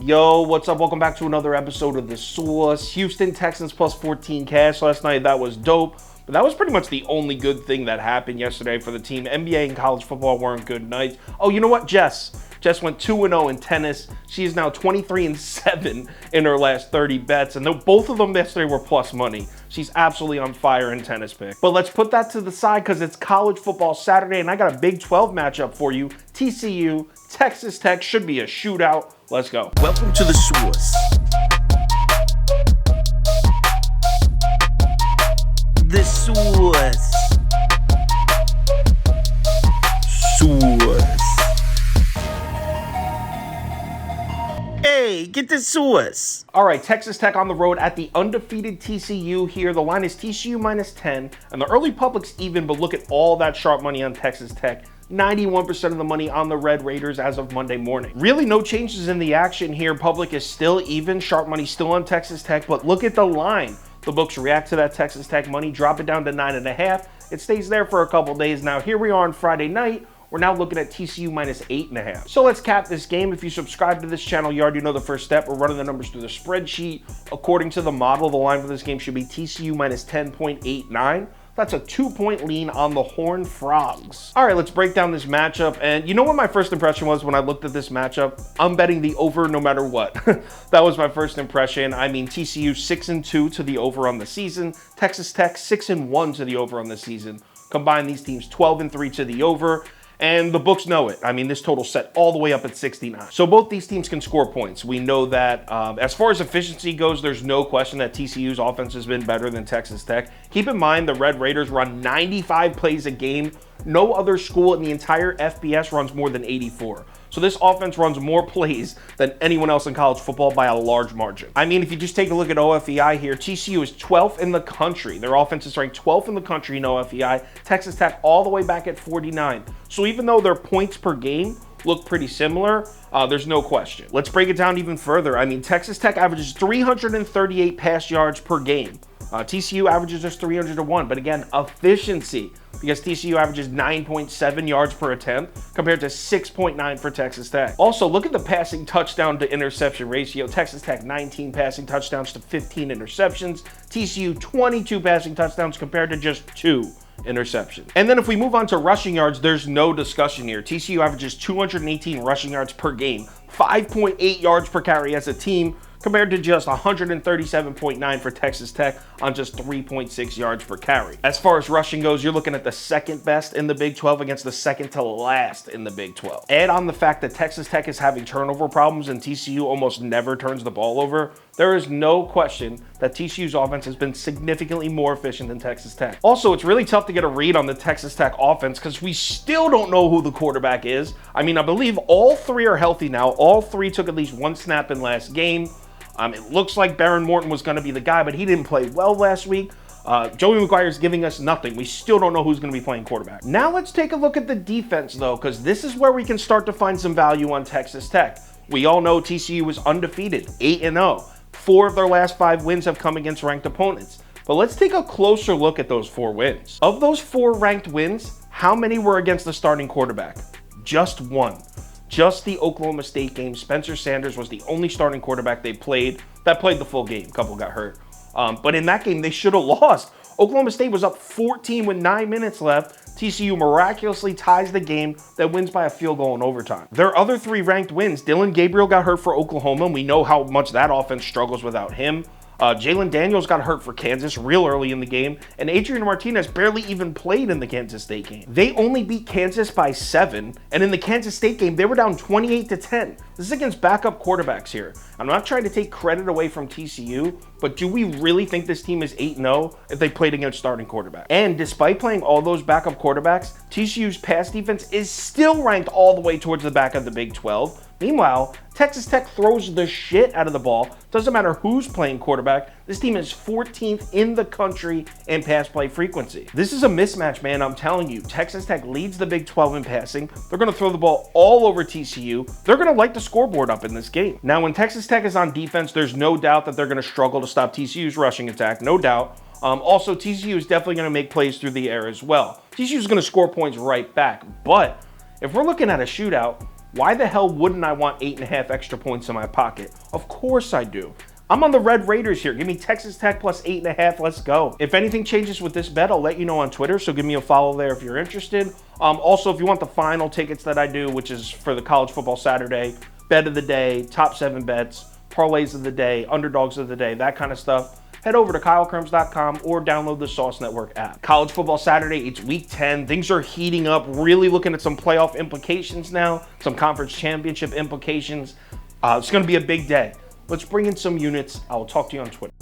Yo, what's up? Welcome back to another episode of The Source. Houston Texans plus 14 cash last night. That was dope. But that was pretty much the only good thing that happened yesterday for the team. NBA and college football weren't good nights. Oh, you know what? Jess went 2-0 in tennis. She is now 23-7 in her last 30 bets. And both of them yesterday were plus money. She's absolutely on fire in tennis pick. But let's put that to the side because it's college football Saturday and I got a Big 12 matchup for you. TCU, Texas Tech should be a shootout. Let's go. Welcome to The Source. The Source. Hey, get the Source. All right, Texas Tech on the road at the undefeated TCU here. The line is TCU minus 10, and the early public's even, but look at all that sharp money on Texas Tech. 91% of the money on the Red Raiders as of Monday morning. Really no changes in the action here. Public is still even, sharp money still on Texas Tech, but look at the line. The books react to that Texas Tech money, drop it down to 9.5. It stays there for a couple days. Now here we are on Friday night. We're now looking at TCU minus 8.5. So let's cap this game. If you subscribe to this channel, you already know the first step. We're running the numbers through the spreadsheet. According to the model, the line for this game should be TCU minus 10.89. That's a 2-point lean on the Horned Frogs. All right, let's break down this matchup. And you know what my first impression was when I looked at this matchup? I'm betting the over no matter what. That was my first impression. I mean, TCU 6-2 to the over on the season. Texas Tech 6-1 to the over on the season. Combine these teams 12-3 to the over. And the books know it. I mean, this total set all the way up at 69. So both these teams can score points. We know that as far as efficiency goes, there's no question that TCU's offense has been better than Texas Tech. Keep in mind, the Red Raiders run 95 plays a game. No other school in the entire FBS runs more than 84. So this offense runs more plays than anyone else in college football by a large margin. I mean, if you just take a look at OFEI here, TCU is 12th in the country. Their offense is ranked 12th in the country in OFEI. Texas Tech all the way back at 49. So even though their points per game look pretty similar, there's no question. Let's break it down even further. I mean, Texas Tech averages 338 pass yards per game. TCU averages just 301, but again, efficiency, because TCU averages 9.7 yards per attempt compared to 6.9 for Texas Tech. Also, look at the passing touchdown to interception ratio. Texas Tech 19 passing touchdowns to 15 interceptions. TCU 22 passing touchdowns compared to just 2 interceptions. And then if we move on to rushing yards, there's no discussion here. TCU averages 218 rushing yards per game, 5.8 yards per carry as a team, compared to just 137.9 for Texas Tech on just 3.6 yards per carry. As far as rushing goes, you're looking at the second best in the Big 12 against the second to last in the Big 12. Add on the fact that Texas Tech is having turnover problems and TCU almost never turns the ball over. There is no question that TCU's offense has been significantly more efficient than Texas Tech. Also, it's really tough to get a read on the Texas Tech offense because we still don't know who the quarterback is. I mean, I believe all three are healthy now. All three took at least one snap in last game. It looks like Baron Morton was going to be the guy, but he didn't play well last week. Joey McGuire's giving us nothing. We still don't know who's going to be playing quarterback. Now let's take a look at the defense, though, because this is where we can start to find some value on Texas Tech. We all know TCU was undefeated, 8-0. 4 of their last 5 wins have come against ranked opponents. But let's take a closer look at those 4 wins. Of those 4 ranked wins, how many were against the starting quarterback? Just 1. Just the Oklahoma State game. Spencer Sanders was the only starting quarterback they played that played the full game. A couple got hurt. But in that game, they should have lost. Oklahoma State was up 14 with 9 minutes left. TCU miraculously ties the game that wins by a field goal in overtime. Their other 3 ranked wins, Dylan Gabriel got hurt for Oklahoma. We know how much that offense struggles without him. Jalen Daniels got hurt for Kansas real early in the game, and Adrian Martinez barely even played in the Kansas State game. They only beat Kansas by 7, and in the Kansas State game, they were down 28-10. This is against backup quarterbacks here. I'm not trying to take credit away from TCU, but do we really think this team is 8-0 if they played against starting quarterback? And despite playing all those backup quarterbacks, TCU's pass defense is still ranked all the way towards the back of the Big 12. Meanwhile, Texas Tech throws the shit out of the ball. Doesn't matter who's playing quarterback. This team is 14th in the country in pass play frequency. This is a mismatch, man. I'm telling you. Texas Tech leads the Big 12 in passing. They're going to throw the ball all over TCU. They're going to light the scoreboard up in this game. Now, when Texas Tech is on defense, there's no doubt that they're going to struggle to stop TCU's rushing attack. No doubt. Also, TCU is definitely going to make plays through the air as well. TCU is going to score points right back. But if we're looking at a shootout, Why the hell wouldn't I want 8.5 extra points in my pocket? Of course I do. I'm on the Red Raiders here. Give me Texas Tech plus 8.5. Let's go. If anything changes with this bet, I'll let you know on Twitter, so give me a follow there if you're interested. Also, if you want the final tickets that I do, which is for the College Football Saturday, bet of the day, top 7 bets, parlays of the day, underdogs of the day, that kind of stuff, head over to KyleKirms.com or download the Sauce Network app. College Football Saturday, it's week 10. Things are heating up, really looking at some playoff implications now, some conference championship implications. It's going to be a big day. Let's bring in some units. I will talk to you on Twitter.